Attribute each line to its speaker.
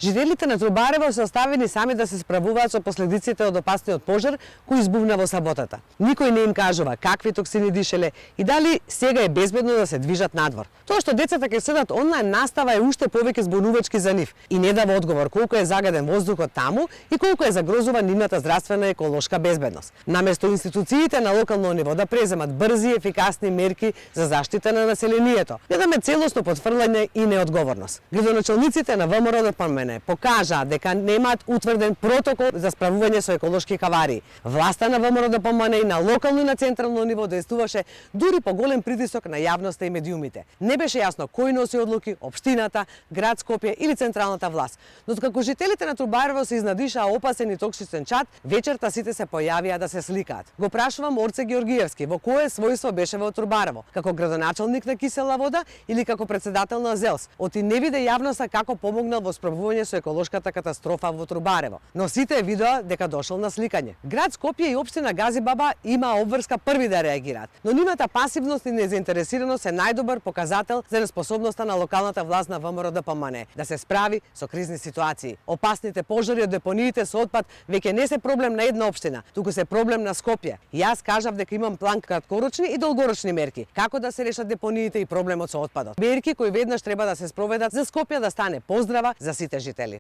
Speaker 1: Жителите на Трубарево се оставени сами да се справуваат со последиците од опасниот пожар кој избувна во саботата. Никој не им кажува какви токсини дишеле и дали сега е безбедно да се движат надвор. Тоа што децата ќе седат онлайн настава е уште повеќе збунувачки за нив и не дава одговор колку е загаден воздухот таму и колку е загрозува нивната здравствена и еколошка безбедност. Наместо институциите на локално ниво да преземат брзи и ефикасни мерки за заштита на населението, гледаме целосно потврдување и неодговорност. Градоначалниците на ВМРО ДПМН покажаа дека немаат утврден протокол за справување со еколошки аварии. Власта на ВМРО ДПМН и на локално и на централно ниво действуваше дури по голем притисок на јавноста и медиумите. Не беше јасно кој носи одлуки, општината, град Скопје или централната власт. Но како жителите на Трубарево се изнадишаа опасен и токсичен чад, вечерта сите се појавија да се сликаат. Го прашувам Орце Георгиевски во кое својство беше во Трубарево, како градоначалник на Кисела вода или како председател на ЗЕЛС. Оти не виде јавноста како помогнал во справување со еколошката катастрофа во Трубарево. Но сите видоа дека дошол на сликање. Град Скопје и општина Газибаба имаа обврска први да реагираат, но нивната пасивност и незаинтересираност е најдобар показател за неспособноста на локалната власт на ВМРО ДПМН да се справи со кризни ситуации. Опасните пожари од депониите со отпад веќе не се проблем на една општина, туку се проблем на Скопје. Јас кажав дека имам план краткорочни и долгорочни мерки како да се решат депониите и проблемот со отпадот. Мерки кои веднаш треба да се спроведат за Скопје да стане поздрава за сите жители.